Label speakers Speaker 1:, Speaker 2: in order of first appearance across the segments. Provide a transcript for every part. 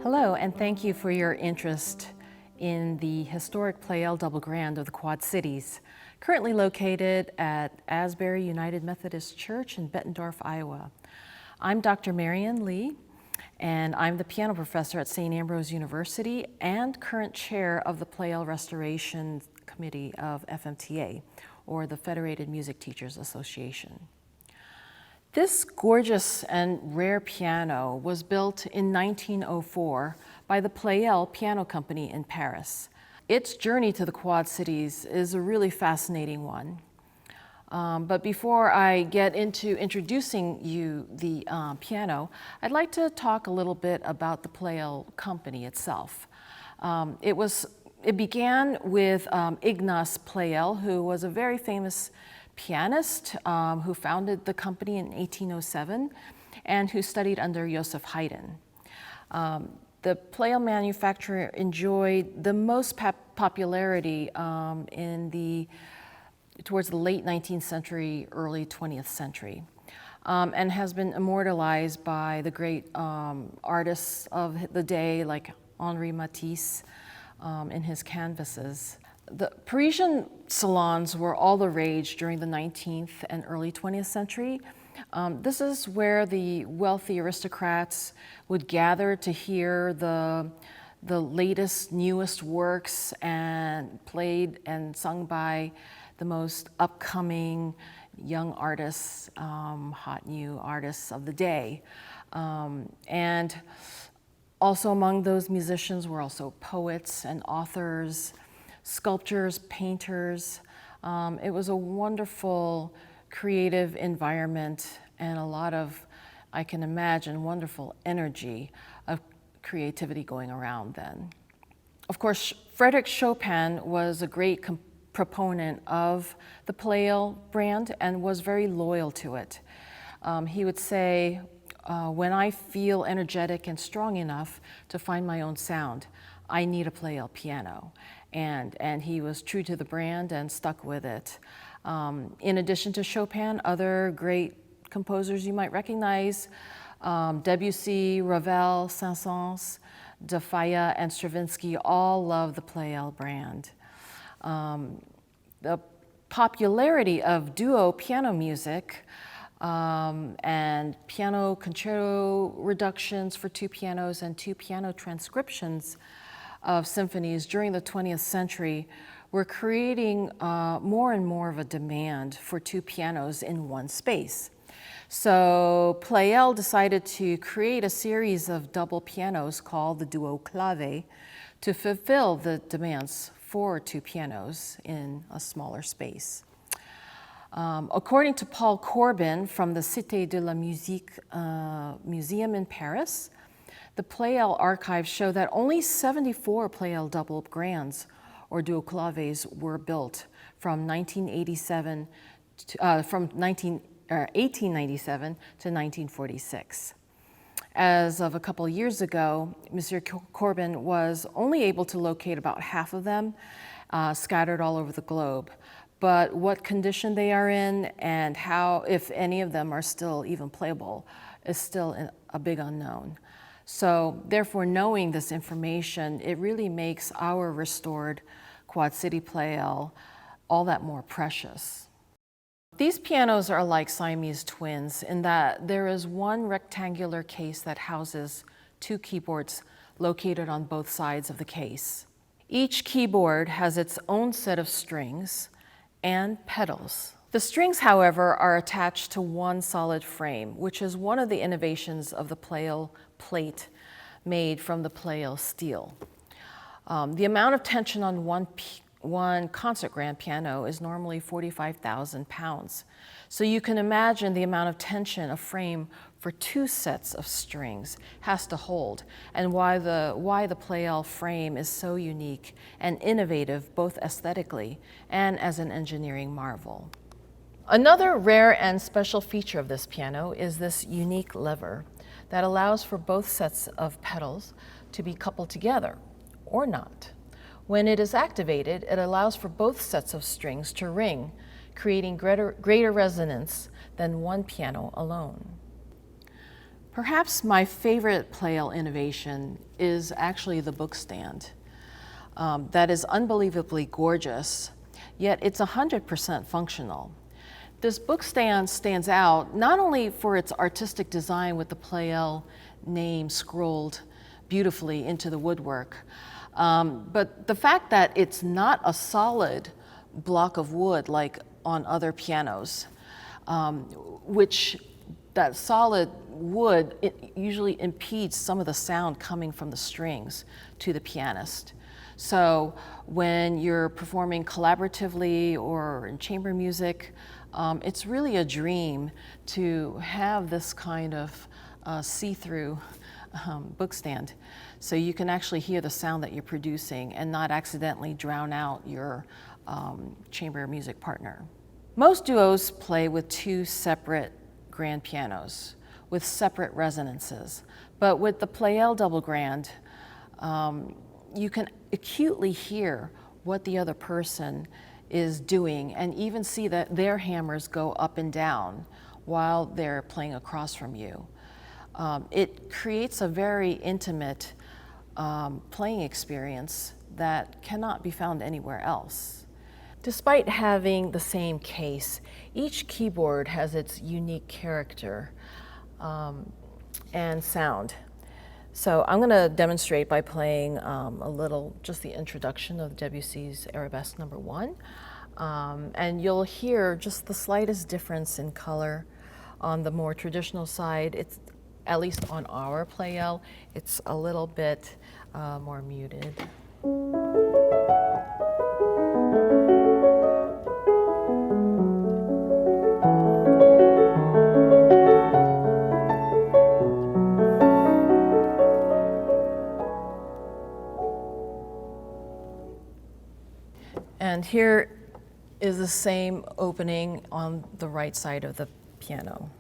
Speaker 1: Hello, and thank you for your interest in the historic Pleyel Double Grand of the Quad Cities, currently located at Asbury United Methodist Church in Bettendorf, Iowa. I'm Dr. Marian Lee, and I'm the piano professor at St. Ambrose University and current chair of the Pleyel Restoration Committee of FMTA, or the Federated Music Teachers Association. This gorgeous and rare piano was built in 1904 by the Pleyel Piano Company in Paris. Its journey to the Quad Cities is a really fascinating one. But before I get into introducing you the piano, I'd like to talk a little bit about the Pleyel Company itself. It began with Ignace Pleyel, who was a very famous pianist who founded the company in 1807 and who studied under Joseph Haydn. The Pleyel manufacturer enjoyed the most popularity towards the late 19th century, early 20th century, and has been immortalized by the great artists of the day like Henri Matisse in his canvases. The Parisian salons were all the rage during the 19th and early 20th century. This is where the wealthy aristocrats would gather to hear the latest, newest works and played and sung by the most upcoming young artists, hot new artists of the day. And also among those musicians were also poets and authors, sculptors, painters. It was a wonderful creative environment and a lot of, I can imagine, wonderful energy of creativity going around then. Of course, Frédéric Chopin was a great proponent of the Pleyel brand and was very loyal to it. He would say, when I feel energetic and strong enough to find my own sound, I need a Pleyel piano. And he was true to the brand and stuck with it. In addition to Chopin, other great composers you might recognize, Debussy, Ravel, Saint-Saëns, de Falla, and Stravinsky all love the Pleyel brand. The popularity of duo piano music and piano concerto reductions for two pianos and two piano transcriptions of symphonies during the 20th century were creating more and more of a demand for two pianos in one space. So Pleyel decided to create a series of double pianos called the duo clave to fulfill the demands for two pianos in a smaller space. According to Paul Corbin from the Cité de la Musique Museum in Paris, the Pleyel archives show that only 74 Pleyel Double Grands or duo claves were built from 1897 to 1946. As of a couple of years ago, Monsieur Corbin was only able to locate about half of them scattered all over the globe. But what condition they are in and how, if any of them are still even playable, is still a big unknown. So therefore, knowing this information, it really makes our restored Quad City Pleyel all that more precious. These pianos are like Siamese twins in that there is one rectangular case that houses two keyboards located on both sides of the case. Each keyboard has its own set of strings and pedals. The strings, however, are attached to one solid frame, which is one of the innovations of the Pleyel plate made from the Pleyel steel. The amount of tension on one concert grand piano is normally 45,000 pounds. So you can imagine the amount of tension a frame for two sets of strings has to hold, and why the Pleyel frame is so unique and innovative both aesthetically and as an engineering marvel. Another rare and special feature of this piano is this unique lever that allows for both sets of pedals to be coupled together, or not. When it is activated, it allows for both sets of strings to ring, creating greater resonance than one piano alone. Perhaps my favorite Pleyel innovation is actually the book stand. That is unbelievably gorgeous, yet it's 100% functional. This book stand stands out not only for its artistic design with the Pleyel name scrolled beautifully into the woodwork, but the fact that it's not a solid block of wood like on other pianos, which that solid wood, it usually impedes some of the sound coming from the strings to the pianist. So when you're performing collaboratively or in chamber music, it's really a dream to have this kind of see-through book stand. So you can actually hear the sound that you're producing and not accidentally drown out your chamber music partner. Most duos play with two separate grand pianos with separate resonances. But with the Pleyel Double Grand, you can acutely hear what the other person is doing and even see that their hammers go up and down while they're playing across from you. It creates a very intimate playing experience that cannot be found anywhere else. Despite having the same case, each keyboard has its unique character and sound. So I'm going to demonstrate by playing a little, just the introduction of Debussy's Arabesque No. 1. And you'll hear just the slightest difference in color. On the more traditional side, it's, at least on our Pleyel, it's a little bit more muted. And here is the same opening on the right side of the piano.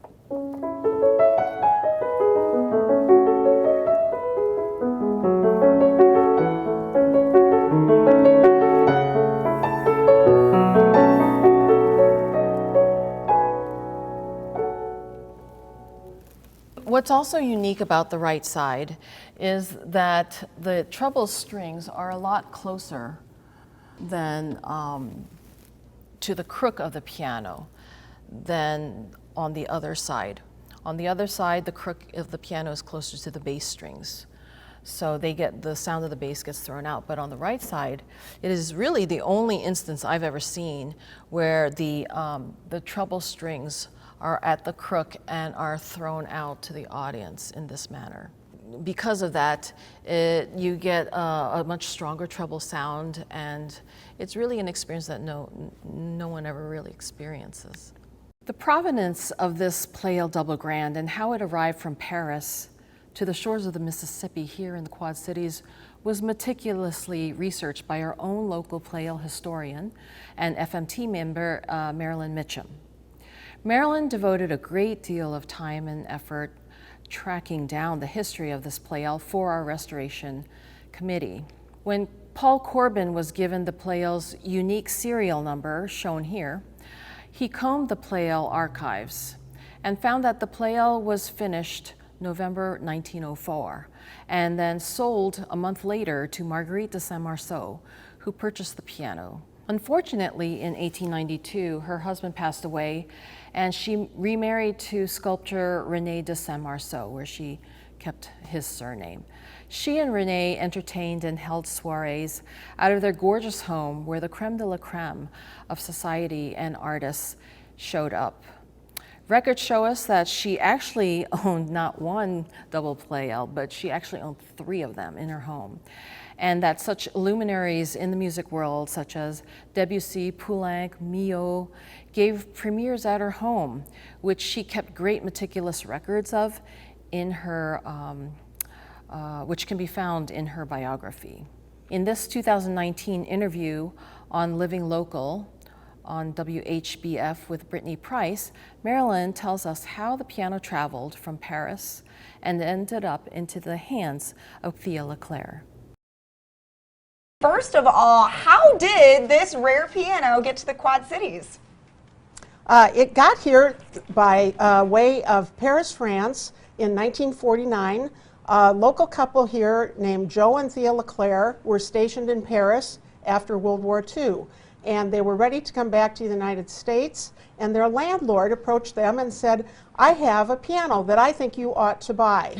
Speaker 1: What's also unique about the right side is that the treble strings are a lot closer than to the crook of the piano than on the other side. On the other side, the crook of the piano is closer to the bass strings. So the sound of the bass gets thrown out. But on the right side, it is really the only instance I've ever seen where the treble strings are at the crook and are thrown out to the audience in this manner. Because of that, you get a much stronger treble sound, and it's really an experience that no one ever really experiences. The provenance of this Pleyel Double Grand and how it arrived from Paris to the shores of the Mississippi here in the Quad Cities was meticulously researched by our own local Pleyel historian and FMT member, Marian Lee. Marian devoted a great deal of time and effort tracking down the history of this Pleyel for our restoration committee. When Paul Corbin was given the Pleyel's unique serial number, shown here, he combed the Pleyel archives and found that the Pleyel was finished November 1904 and then sold a month later to Marguerite de Saint-Marceau, who purchased the piano. Unfortunately, in 1892, her husband passed away, and she remarried to sculptor René de Saint-Marceau, where she kept his surname. She and René entertained and held soirees out of their gorgeous home where the creme de la creme of society and artists showed up. Records show us that she actually owned not one double Pleyel, but she actually owned 3 of them in her home. And that such luminaries in the music world, such as Debussy, Poulenc, Milhaud, gave premieres at her home, which she kept great meticulous records of in her, which can be found in her biography. In this 2019 interview on Living Local on WHBF with Brittany Price, Marian tells us how the piano traveled from Paris and ended up into the hands of Thea Leclerc.
Speaker 2: First of all, how did this rare piano get to the Quad Cities?
Speaker 3: It got here by way of Paris, France in 1949. A local couple here named Joe and Thea LeClaire were stationed in Paris after World War II. And they were ready to come back to the United States, and their landlord approached them and said, I have a piano that I think you ought to buy.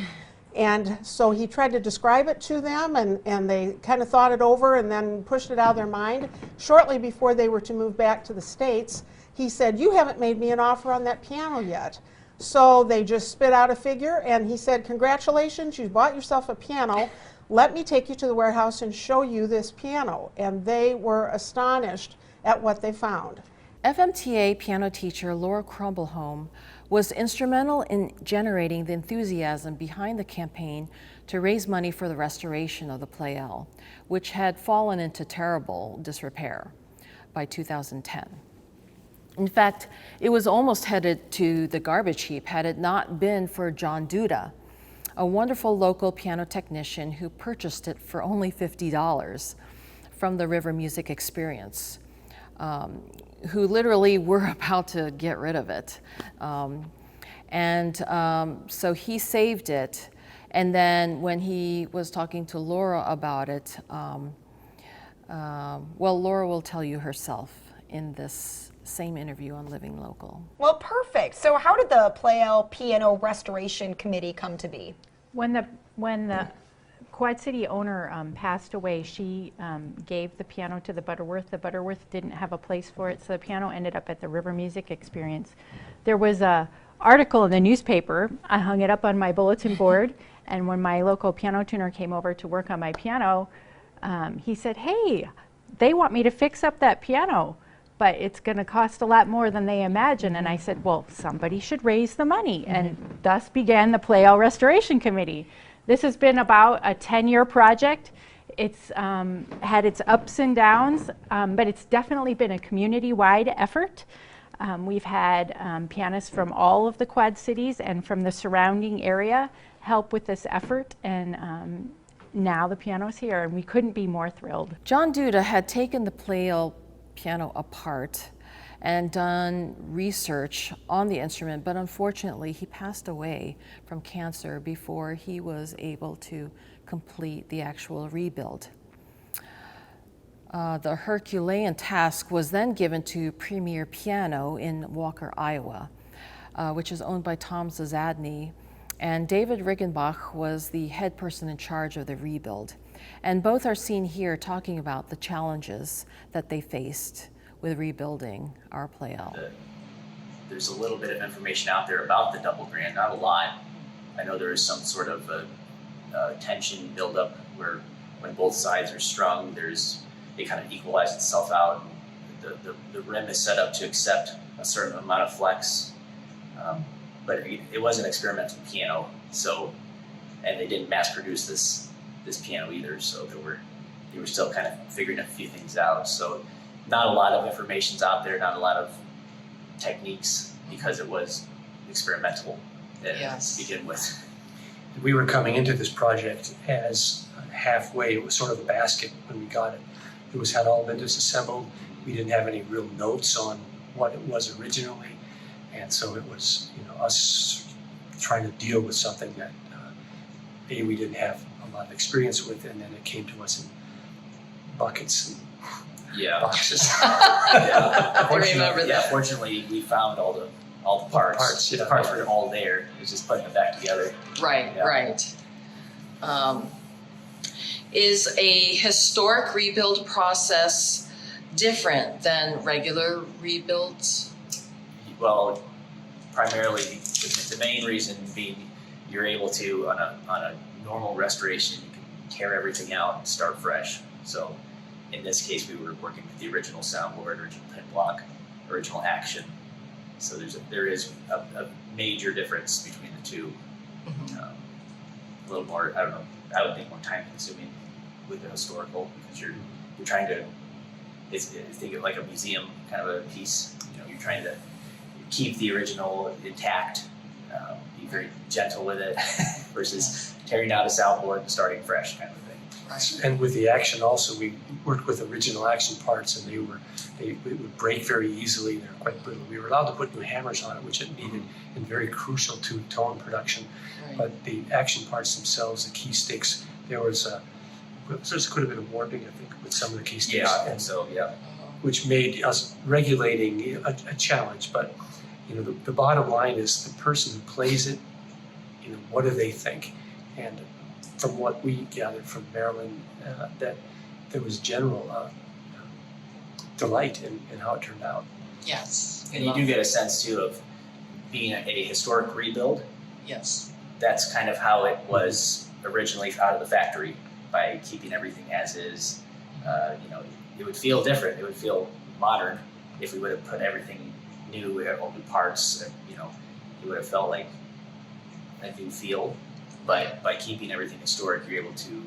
Speaker 3: And so he tried to describe it to them, and they kind of thought it over and then pushed it out of their mind. Shortly before they were to move back to the States, he said, you haven't made me an offer on that piano yet. So they just spit out a figure, and he said, congratulations, you bought yourself a piano. Let me take you to the warehouse and show you this piano. And they were astonished at what they found.
Speaker 1: FMTA piano teacher Laura Crumbleholm was instrumental in generating the enthusiasm behind the campaign to raise money for the restoration of the Pleyel, which had fallen into terrible disrepair by 2010. In fact, it was almost headed to the garbage heap had it not been for John Duda, a wonderful local piano technician who purchased it for only $50 from the River Music Experience, who literally were about to get rid of it. So he saved it, and then when he was talking to Laura about it, well, Laura will tell you herself in this same interview on Living Local.
Speaker 2: Well, perfect. So how did the Pleyel Piano Restoration Committee come to be?
Speaker 4: When the Quad City owner passed away, she gave the piano to the Butterworth. The Butterworth didn't have a place for it, so the piano ended up at the River Music Experience. There was a article in the newspaper. I hung it up on my bulletin board, and when my local piano tuner came over to work on my piano, he said, hey, they want me to fix up that piano, but it's going to cost a lot more than they imagine. And I said, well, somebody should raise the money. And thus began the Pleyel Restoration Committee. This has been about a 10-year project. It's had its ups and downs, but it's definitely been a community-wide effort. We've had pianists from all of the Quad Cities and from the surrounding area help with this effort, and now the piano's here, and we couldn't be more thrilled.
Speaker 1: John Duda had taken the Pleyel piano apart and done research on the instrument, but unfortunately he passed away from cancer before he was able to complete the actual rebuild. The Herculean task was then given to Premier Piano in Walker, Iowa, which is owned by Tom Zazadny, and David Riggenbach was the head person in charge of the rebuild. And both are seen here talking about the challenges that they faced with rebuilding our Pleyel.
Speaker 5: There's a little bit of information out there about the Double Grand, not a lot. I know there is some sort of tension buildup where when both sides are strung, it kind of equalizes itself out. The rim is set up to accept a certain amount of flex, but it was an experimental piano, and they didn't mass produce this piano either, so they were still kind of figuring a few things out. So not a lot of information's out there, not a lot of techniques, because it was experimental to begin with.
Speaker 6: We were coming into this project as halfway. It was sort of a basket when we got it. It had all been disassembled. We didn't have any real notes on what it was originally, and so it was us trying to deal with something that we didn't have a lot of experience with, and then it came to us in buckets and boxes.
Speaker 5: I
Speaker 7: remember that.
Speaker 5: Fortunately, we found all the parts. The parts were all there. It was just putting them back together.
Speaker 7: Right, right. Is a historic rebuild process different than regular rebuilds?
Speaker 5: Well, primarily the main reason being you're able to, on a normal restoration, you can tear everything out and start fresh. So in this case, we were working with the original soundboard, original pin block, original action. So there is a major difference between the two. A little more, I don't know, I would think more time consuming with the historical, because you're trying to, think of like a museum kind of a piece. You're trying to keep the original intact, be very gentle with it, versus tearing out a soundboard and starting fresh kind of thing.
Speaker 7: Right.
Speaker 6: And with the action also, we worked with original action parts, and they would break very easily. They're quite brittle. We were allowed to put new hammers on it, which it needed, and very crucial to tone production.
Speaker 7: Right.
Speaker 6: But the action parts themselves, the key sticks, there could have been a warping, I think, with some of the key sticks.
Speaker 5: Yeah, and so, yeah.
Speaker 6: Which made us regulating a challenge. But the bottom line is the person who plays it, what do they think? And from what we gathered from Maryland, that there was general delight in how it turned out.
Speaker 7: Yes.
Speaker 5: And you do get a sense too of being a historic rebuild.
Speaker 7: Yes.
Speaker 5: That's kind of how it was originally out of the factory, by keeping everything as is. It would feel different. It would feel modern if we would have put everything new, all new parts. It would have felt like a new feel. But by keeping everything historic, you're able to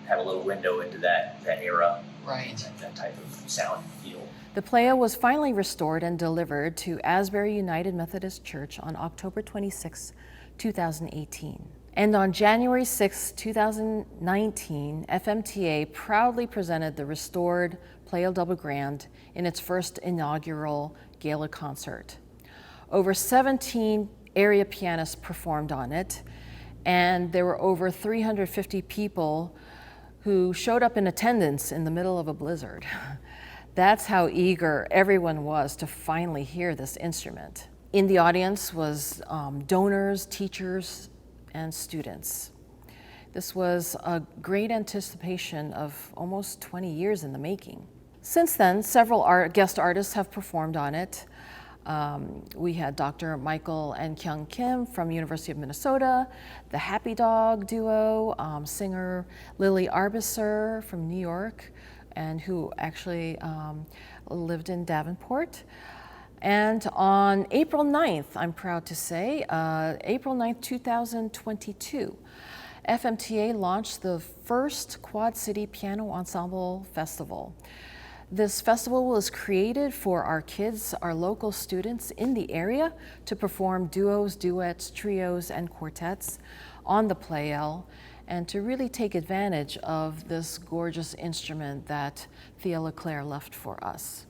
Speaker 5: have a little window into that era,
Speaker 7: Right.
Speaker 5: that type of sound and feel.
Speaker 1: The Pleyel was finally restored and delivered to Asbury United Methodist Church on October 26, 2018. And on January 6, 2019, FMTA proudly presented the restored Pleyel Double Grand in its first inaugural gala concert. Over 17 area pianists performed on it, and there were over 350 people who showed up in attendance in the middle of a blizzard. That's how eager everyone was to finally hear this instrument. In the audience was donors, teachers, and students. This was a great anticipation of almost 20 years in the making. Since then, several guest artists have performed on it. We had Dr. Michael and Kyung Kim from University of Minnesota, the Happy Dog duo, singer Lily Arbisser from New York, and who actually lived in Davenport. And on April 9th, I'm proud to say, April 9th, 2022, FMTA launched the first Quad City Piano Ensemble Festival. This festival was created for our kids, our local students in the area, to perform duos, duets, trios, and quartets on the Pleyel, and to really take advantage of this gorgeous instrument that Thea LeClaire left for us.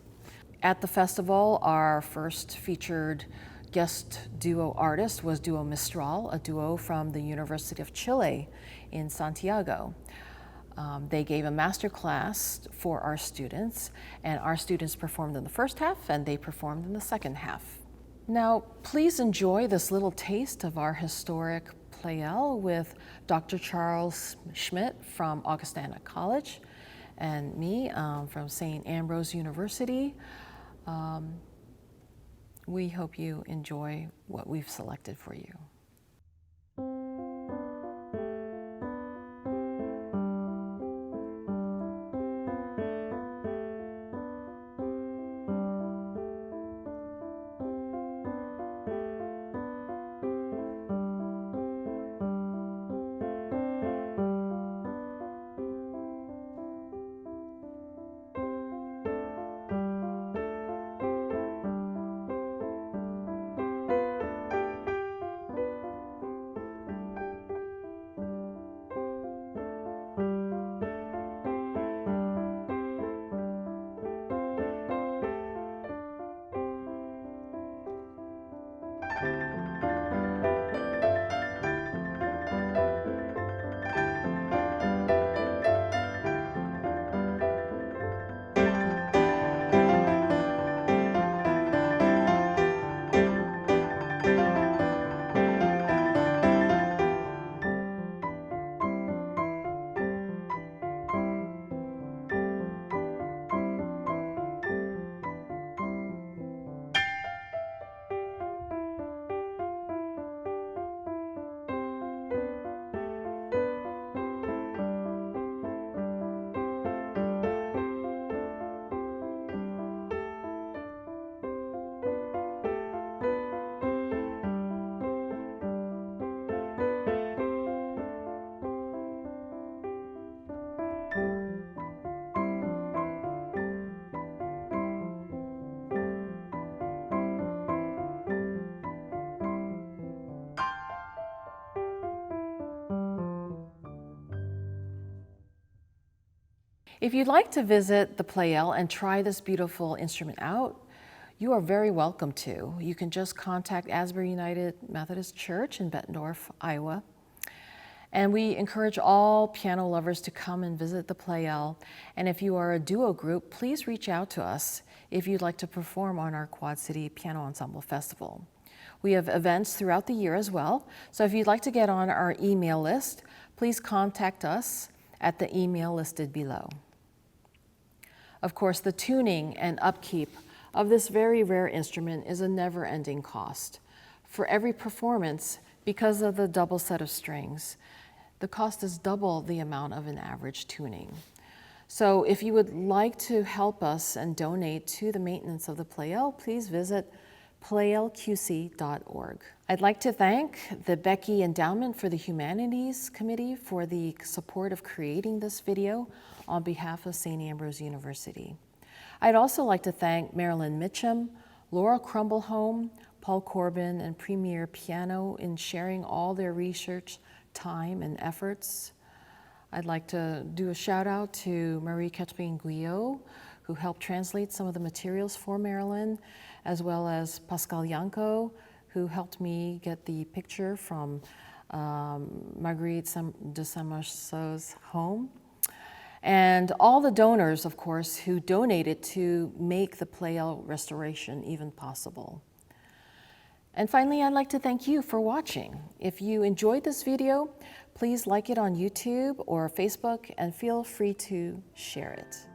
Speaker 1: At the festival, our first featured guest duo artist was Duo Mistral, a duo from the University of Chile in Santiago. They gave a master class for our students, and our students performed in the first half and they performed in the second half. Now, please enjoy this little taste of our historic Pleyel with Dr. Charles Schmidt from Augustana College and me from St. Ambrose University. We hope you enjoy what we've selected for you. If you'd like to visit the Pleyel and try this beautiful instrument out, you are very welcome to. You can just contact Asbury United Methodist Church in Bettendorf, Iowa. And we encourage all piano lovers to come and visit the Pleyel. And if you are a duo group, please reach out to us if you'd like to perform on our Quad City Piano Ensemble Festival. We have events throughout the year as well, so if you'd like to get on our email list, please contact us at the email listed below. Of course, the tuning and upkeep of this very rare instrument is a never-ending cost. For every performance, because of the double set of strings, the cost is double the amount of an average tuning. So if you would like to help us and donate to the maintenance of the Pleyel, please visit pleyelqc.org. I'd like to thank the Becky Endowment for the Humanities Committee for the support of creating this video on behalf of St. Ambrose University. I'd also like to thank Marilyn Mitchum, Laura Crumbleholm, Paul Corbin, and Premier Piano in sharing all their research, time, and efforts. I'd like to do a shout out to Marie-Catherine Guyot, who helped translate some of the materials for Marilyn, as well as Pascal Yanko, who helped me get the picture from Marguerite de Saint-Marceau's home. And all the donors, of course, who donated to make the Pleyel Restoration even possible. And finally, I'd like to thank you for watching. If you enjoyed this video, please like it on YouTube or Facebook and feel free to share it.